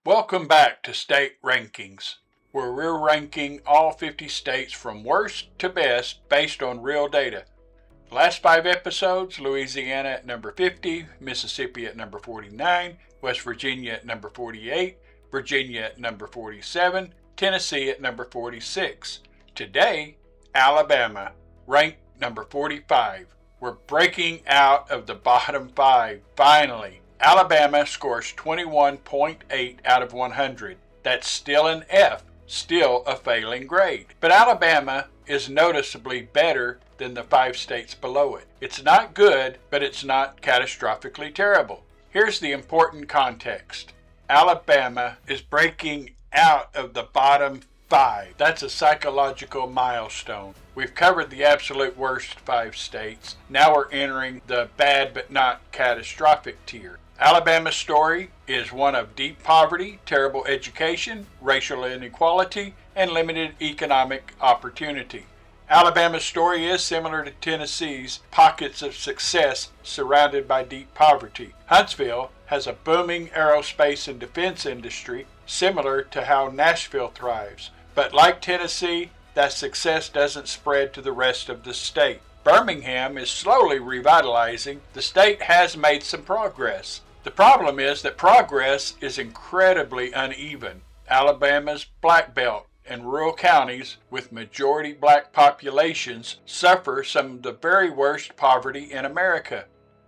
Welcome back to State Rankings, where we're ranking all 50 states from worst to best based on real data. The last 5 episodes, Louisiana at number 50, Mississippi at number 49, West Virginia at number 48, Virginia at number 47, Tennessee at number 46. Today, Alabama, ranked number 45. We're breaking out of the bottom 5, finally. Alabama scores 21.8 out of 100. That's still an F, still a failing grade. But Alabama is noticeably better than the 5 states below it. It's not good, but it's not catastrophically terrible. Here's the important context. Alabama is breaking out of the bottom 5. That's a psychological milestone. We've covered the absolute worst 5 states. Now we're entering the bad but not catastrophic tier. Alabama's story is one of deep poverty, terrible education, racial inequality, and limited economic opportunity. Alabama's story is similar to Tennessee's pockets of success surrounded by deep poverty. Huntsville has a booming aerospace and defense industry similar to how Nashville thrives. But like Tennessee, that success doesn't spread to the rest of the state. Birmingham is slowly revitalizing. The state has made some progress. The problem is that progress is incredibly uneven. Alabama's Black Belt and rural counties with majority black populations suffer some of the very worst poverty in America.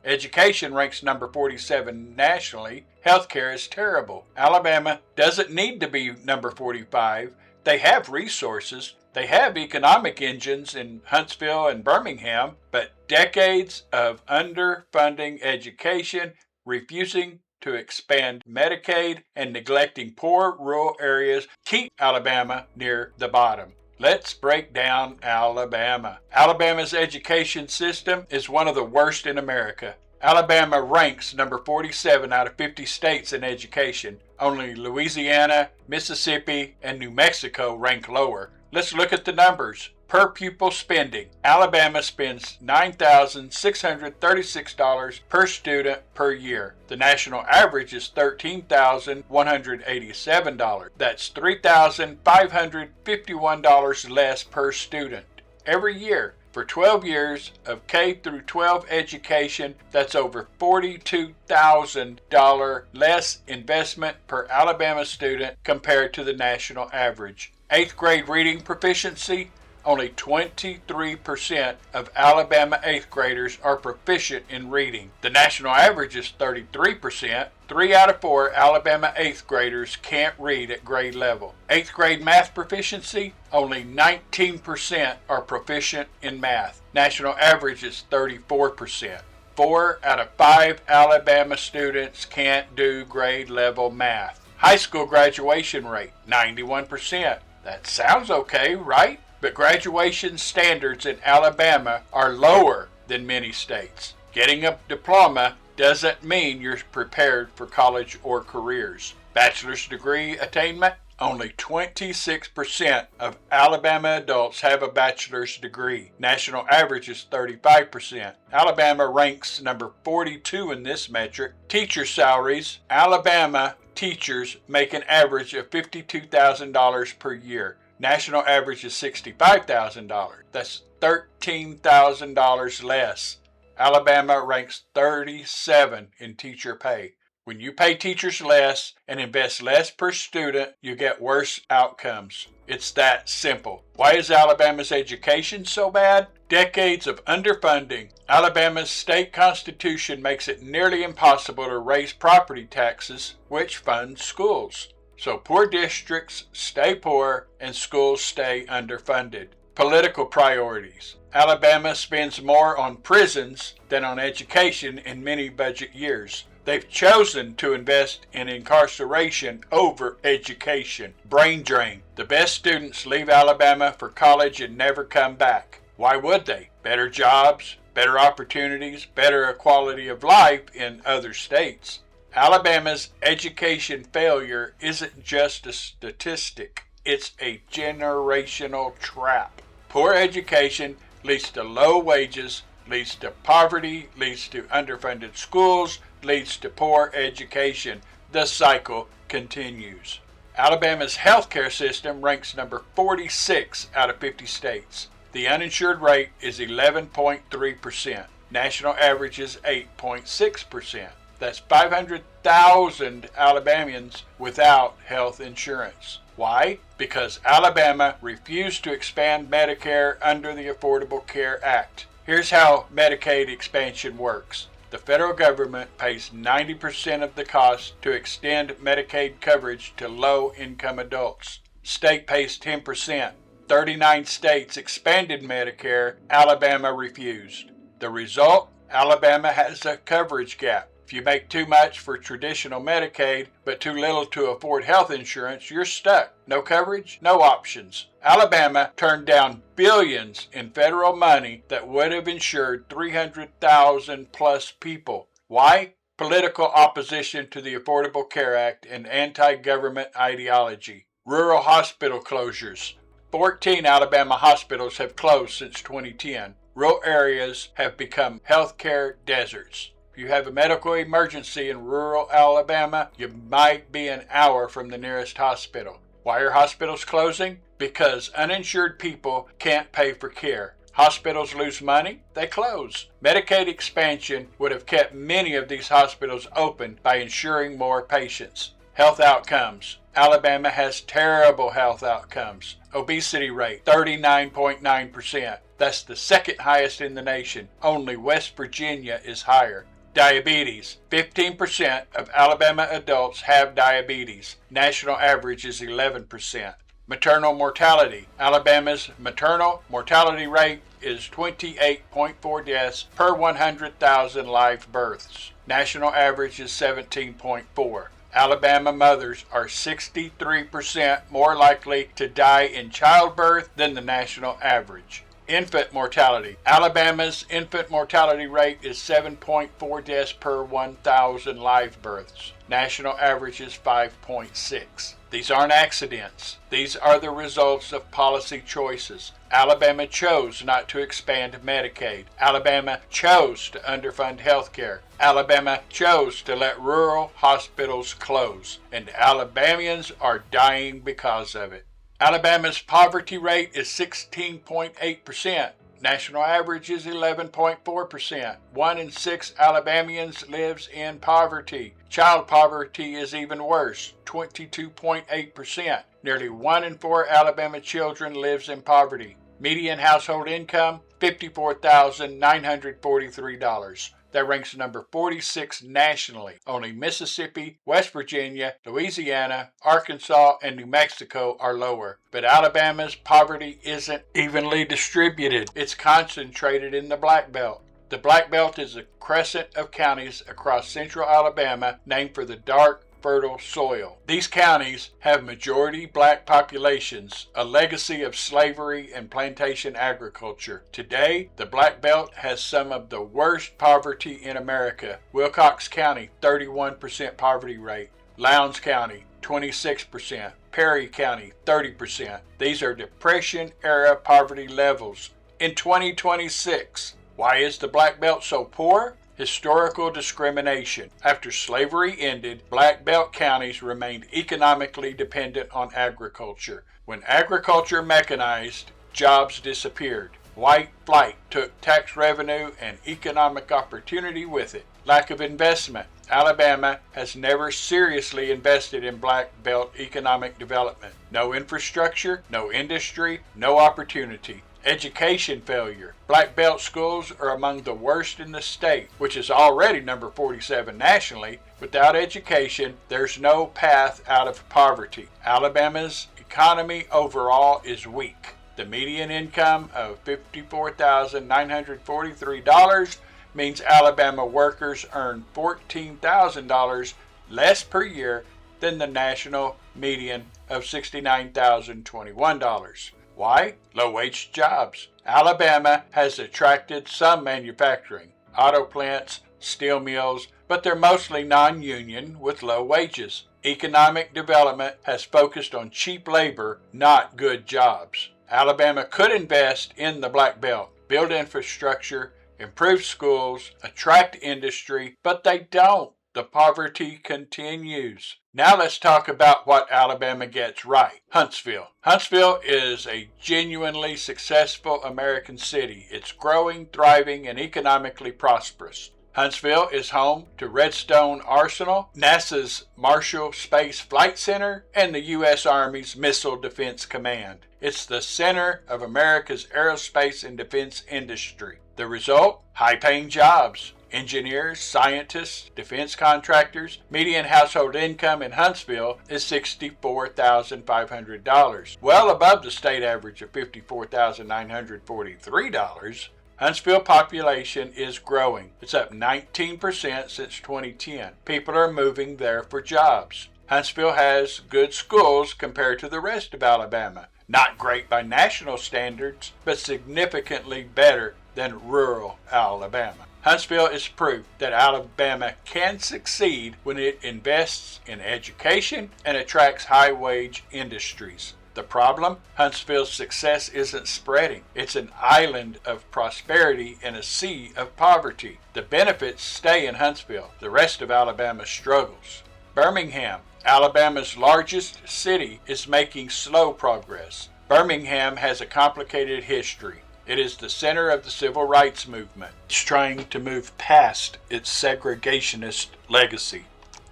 Education ranks number 47 nationally. Healthcare is terrible. Alabama doesn't need to be number 45. They have resources. They have economic engines in Huntsville and Birmingham, but decades of underfunding education, refusing to expand Medicaid, and neglecting poor rural areas keep Alabama near the bottom. Let's break down Alabama. Alabama's education system is one of the worst in America. Alabama ranks number 47 out of 50 states in education. Only Louisiana, Mississippi, and New Mexico rank lower. Let's look at the numbers. Per pupil spending. Alabama spends $9,636 per student per year. The national average is $13,187. That's $3,551 less per student every year. For 12 years of K through 12 education, that's over $42,000 less investment per Alabama student compared to the national average. 8th grade reading proficiency. Only 23% of Alabama 8th graders are proficient in reading. The national average is 33%. 3 out of 4 Alabama 8th graders can't read at grade level. 8th grade math proficiency, only 19% are proficient in math. National average is 34%. 4 out of 5 Alabama students can't do grade level math. High school graduation rate, 91%. That sounds okay, right? But graduation standards in Alabama are lower than many states. Getting a diploma doesn't mean you're prepared for college or careers. Bachelor's degree attainment, only 26% of Alabama adults have a bachelor's degree. National average is 35%. Alabama ranks number 42 in this metric. Teacher salaries, Alabama teachers make an average of $52,000 per year. National average is $65,000. That's $13,000 less. Alabama ranks 37 in teacher pay. When you pay teachers less and invest less per student, you get worse outcomes. It's that simple. Why is Alabama's education so bad? Decades of underfunding. Alabama's state constitution makes it nearly impossible to raise property taxes, which funds schools. So poor districts stay poor and schools stay underfunded. Political priorities. Alabama spends more on prisons than on education in many budget years. They've chosen to invest in incarceration over education. Brain drain. The best students leave Alabama for college and never come back. Why would they? Better jobs, better opportunities, better quality of life in other states. Alabama's education failure isn't just a statistic, it's a generational trap. Poor education leads to low wages, leads to poverty, leads to underfunded schools, leads to poor education. The cycle continues. continues. Alabama's healthcare system ranks number 46 out of 50 states. The uninsured rate is 11.3%. National average is 8.6%. That's 500,000 Alabamians without health insurance. Why? Because Alabama refused to expand Medicare under the Affordable Care Act. Here's how Medicaid expansion works. The federal government pays 90% of the cost to extend Medicaid coverage to low-income adults. State pays 10%. 39 states expanded Medicare. Alabama refused. The result? Alabama has a coverage gap. If you make too much for traditional Medicaid, but too little to afford health insurance, you're stuck. No coverage, no options. Alabama turned down billions in federal money that would have insured 300,000 plus people. Why? Political opposition to the Affordable Care Act and anti-government ideology. Rural hospital closures. 14 Alabama hospitals have closed since 2010. Rural areas have become healthcare deserts. If you have a medical emergency in rural Alabama, you might be an hour from the nearest hospital. Why are hospitals closing? Because uninsured people can't pay for care. Hospitals lose money, they close. Medicaid expansion would have kept many of these hospitals open by insuring more patients. Health outcomes. Alabama has terrible health outcomes. Obesity rate, 39.9%. That's the second highest in the nation. Only West Virginia is higher. Diabetes. 15% of Alabama adults have diabetes. National average is 11%. Maternal mortality. Alabama's maternal mortality rate is 28.4 deaths per 100,000 live births. National average is 17.4. Alabama mothers are 63% more likely to die in childbirth than the national average. Infant mortality. Alabama's infant mortality rate is 7.4 deaths per 1,000 live births. National average is 5.6. These aren't accidents. These are the results of policy choices. Alabama chose not to expand Medicaid. Alabama chose to underfund health care. Alabama chose to let rural hospitals close. And Alabamians are dying because of it. Alabama's poverty rate is 16.8%. National average is 11.4%. 1 in 6 Alabamians lives in poverty. Child poverty is even worse, 22.8%. Nearly 1 in 4 Alabama children lives in poverty. Median household income, $54,943. That ranks number 46 nationally. Only Mississippi, West Virginia, Louisiana, Arkansas, and New Mexico are lower. But Alabama's poverty isn't evenly distributed. It's concentrated in the Black Belt. The Black Belt is a crescent of counties across central Alabama named for the dark, fertile soil. These counties have majority black populations, a legacy of slavery and plantation agriculture. Today, the Black Belt has some of the worst poverty in America. Wilcox County, 31% poverty rate. Lowndes County, 26%. Perry County, 30%. These are Depression-era poverty levels. In 2026, why is the Black Belt so poor? Historical discrimination. After slavery ended, Black Belt counties remained economically dependent on agriculture. When agriculture mechanized, jobs disappeared. White flight took tax revenue and economic opportunity with it. Lack of investment. Alabama has never seriously invested in Black Belt economic development. No infrastructure, no industry, no opportunity. Education failure. Black Belt schools are among the worst in the state, which is already number 47 nationally. Without education, there's no path out of poverty. Alabama's economy overall is weak. The median income of $54,943 means Alabama workers earn $14,000 less per year than the national median of $69,021. Why? Low-wage jobs. Alabama has attracted some manufacturing, auto plants, steel mills, but they're mostly non-union with low wages. Economic development has focused on cheap labor, not good jobs. Alabama could invest in the Black Belt, build infrastructure, improve schools, attract industry, but they don't. The poverty continues. Now let's talk about what Alabama gets right. Huntsville. Huntsville is a genuinely successful American city. It's growing, thriving, and economically prosperous. Huntsville is home to Redstone Arsenal, NASA's Marshall Space Flight Center, and the U.S. Army's Missile Defense Command. It's the center of America's aerospace and defense industry. The result? High-paying jobs. Engineers, scientists, defense contractors. Median household income in Huntsville is $64,500, well above the state average of $54,943. Huntsville population is growing. It's up 19% since 2010. People are moving there for jobs. Huntsville has good schools compared to the rest of Alabama. Not great by national standards, but significantly better than rural Alabama. Huntsville is proof that Alabama can succeed when it invests in education and attracts high-wage industries. The problem? Huntsville's success isn't spreading. It's an island of prosperity in a sea of poverty. The benefits stay in Huntsville. The rest of Alabama struggles. Birmingham, Alabama's largest city, is making slow progress. Birmingham has a complicated history. It is the center of the civil rights movement. It's trying to move past its segregationist legacy.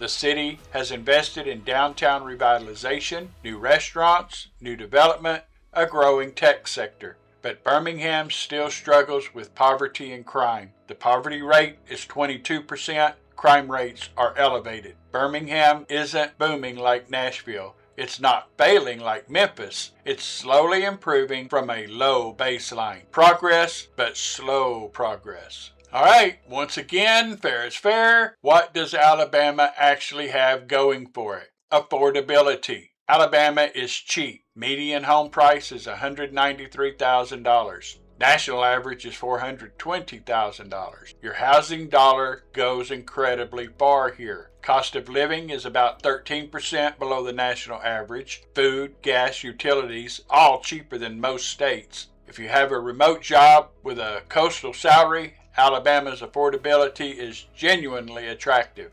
The city has invested in downtown revitalization, new restaurants, new development, a growing tech sector. But Birmingham still struggles with poverty and crime. The poverty rate is 22%. Crime rates are elevated. Birmingham isn't booming like Nashville. It's not failing like Memphis. It's slowly improving from a low baseline. Progress, but slow progress. All right, once again, fair is fair. What does Alabama actually have going for it? Affordability. Alabama is cheap. Median home price is $193,000. National average is $420,000. Your housing dollar goes incredibly far here. Cost of living is about 13% below the national average. Food, gas, utilities, all cheaper than most states. If you have a remote job with a coastal salary, Alabama's affordability is genuinely attractive.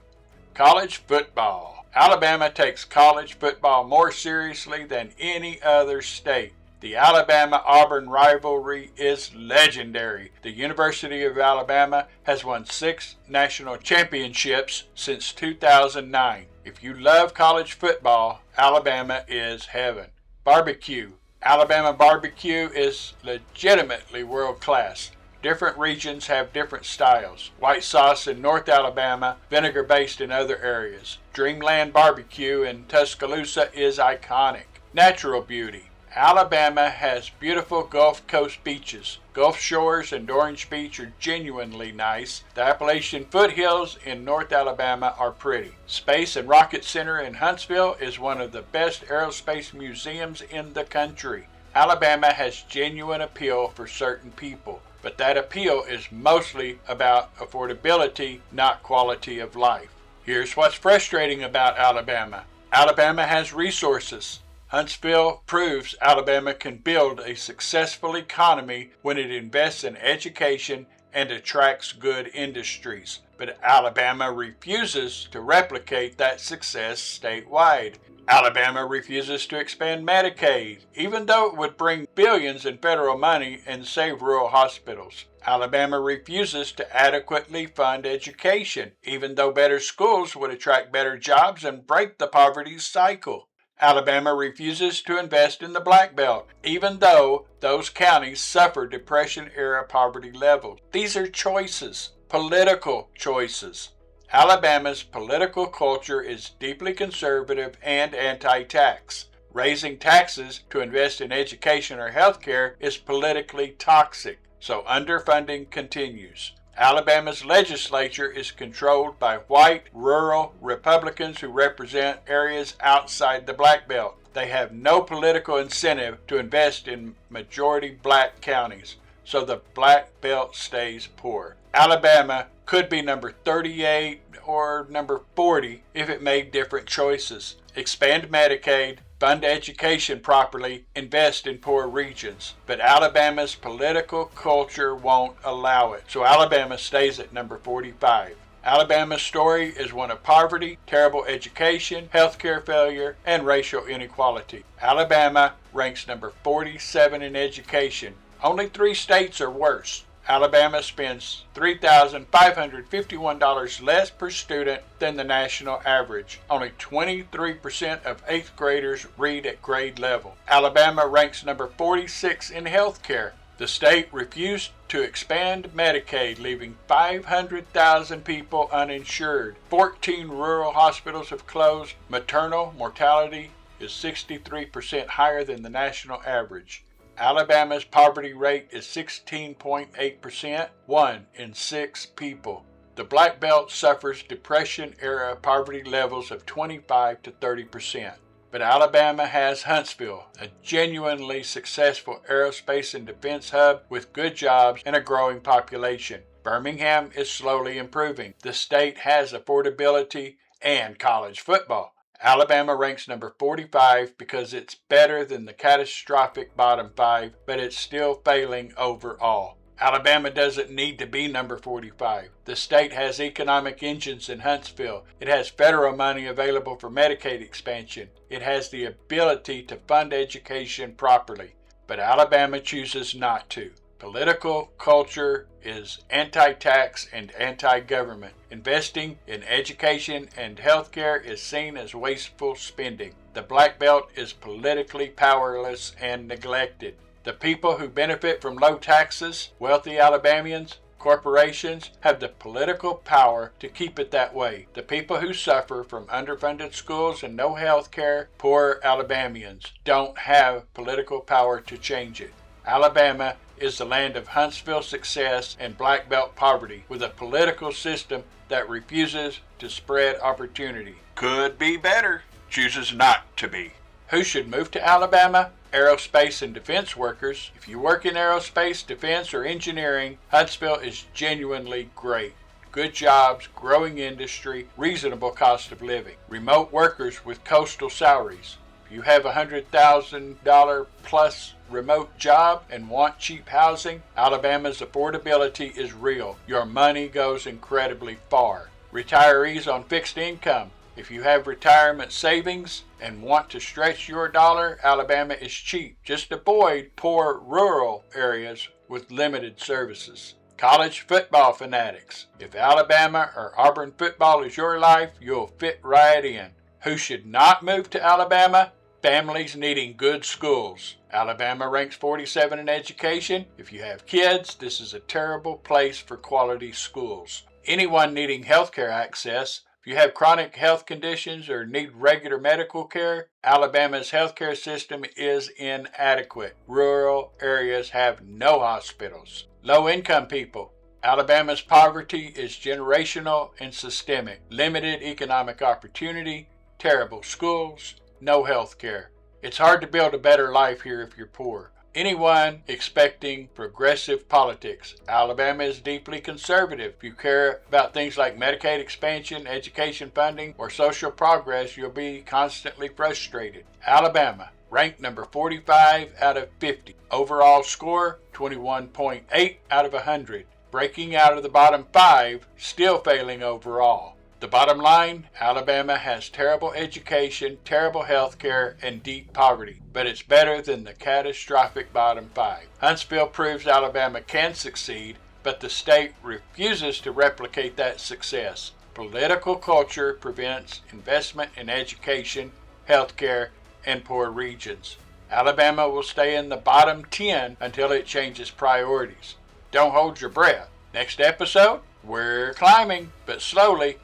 College football. Alabama takes college football more seriously than any other state. The Alabama-Auburn rivalry is legendary. The University of Alabama has won 6 national championships since 2009. If you love college football, Alabama is heaven. Barbecue. Alabama barbecue is legitimately world-class. Different regions have different styles. White sauce in North Alabama, vinegar-based in other areas. Dreamland barbecue in Tuscaloosa is iconic. Natural beauty. Alabama has beautiful Gulf Coast beaches. Gulf Shores and Orange Beach are genuinely nice. The Appalachian foothills in North Alabama are pretty. Space and Rocket Center in Huntsville is one of the best aerospace museums in the country. Alabama has genuine appeal for certain people, but that appeal is mostly about affordability, not quality of life. Here's what's frustrating about Alabama. Alabama has resources. Huntsville proves Alabama can build a successful economy when it invests in education and attracts good industries. But Alabama refuses to replicate that success statewide. Alabama refuses to expand Medicaid, even though it would bring billions in federal money and save rural hospitals. Alabama refuses to adequately fund education, even though better schools would attract better jobs and break the poverty cycle. Alabama refuses to invest in the Black Belt, even though those counties suffer Depression-era poverty levels. These are choices, political choices. Alabama's political culture is deeply conservative and anti-tax. Raising taxes to invest in education or healthcare is politically toxic, so underfunding continues. Alabama's legislature is controlled by white, rural Republicans who represent areas outside the Black Belt. They have no political incentive to invest in majority black counties, so the Black Belt stays poor. Alabama could be number 38 or number 40 if it made different choices. Expand Medicaid, fund education properly, invest in poor regions. But Alabama's political culture won't allow it, so Alabama stays at number 45. Alabama's story is one of poverty, terrible education, healthcare failure, and racial inequality. Alabama ranks number 47 in education. Only 3 states are worse. Alabama spends $3,551 less per student than the national average. Only 23% of 8th graders read at grade level. Alabama ranks number 46 in healthcare. The state refused to expand Medicaid, leaving 500,000 people uninsured. 14 rural hospitals have closed. Maternal mortality is 63% higher than the national average. Alabama's poverty rate is 16.8%, 1 in 6 people. The Black Belt suffers Depression-era poverty levels of 25 to 30%. But Alabama has Huntsville, a genuinely successful aerospace and defense hub with good jobs and a growing population. Birmingham is slowly improving. The state has affordability and college football. Alabama ranks number 45 because it's better than the catastrophic bottom 5, but it's still failing overall. Alabama doesn't need to be number 45. The state has economic engines in Huntsville. It has federal money available for Medicaid expansion. It has the ability to fund education properly. But Alabama chooses not to. Political culture is anti-tax and anti-government. Investing in education and healthcare is seen as wasteful spending. The Black Belt is politically powerless and neglected. The people who benefit from low taxes, wealthy Alabamians, corporations, have the political power to keep it that way. The people who suffer from underfunded schools and no health care, poor Alabamians, don't have political power to change it. Alabama is the land of Huntsville success and Black Belt poverty, with a political system that refuses to spread opportunity. Could be better. Chooses not to be. Who should move to Alabama? Aerospace and defense workers. If you work in aerospace, defense, or engineering, Huntsville is genuinely great. Good jobs, growing industry, reasonable cost of living. Remote workers with coastal salaries. If you have a $100,000 plus remote job and want cheap housing, Alabama's affordability is real. Your money goes incredibly far. Retirees on fixed income. If you have retirement savings and want to stretch your dollar, Alabama is cheap. Just avoid poor rural areas with limited services. College football fanatics. If Alabama or Auburn football is your life, you'll fit right in. Who should not move to Alabama? Families needing good schools. Alabama ranks 47 in education. If you have kids, this is a terrible place for quality schools. Anyone needing healthcare access. If you have chronic health conditions or need regular medical care, Alabama's healthcare system is inadequate. Rural areas have no hospitals. Low-income people. Alabama's poverty is generational and systemic. Limited economic opportunity, terrible schools, no health care. It's hard to build a better life here if you're poor. Anyone expecting progressive politics. Alabama is deeply conservative. If you care about things like Medicaid expansion, education funding, or social progress, you'll be constantly frustrated. Alabama, ranked number 45 out of 50. Overall score, 21.8 out of 100. Breaking out of the bottom 5, still failing overall. The bottom line, Alabama has terrible education, terrible health care, and deep poverty, but it's better than the catastrophic bottom 5. Huntsville proves Alabama can succeed, but the state refuses to replicate that success. Political culture prevents investment in education, health care, and poor regions. Alabama will stay in the bottom 10 until it changes priorities. Don't hold your breath. Next episode, we're climbing, but slowly.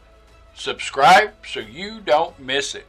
Subscribe so you don't miss it.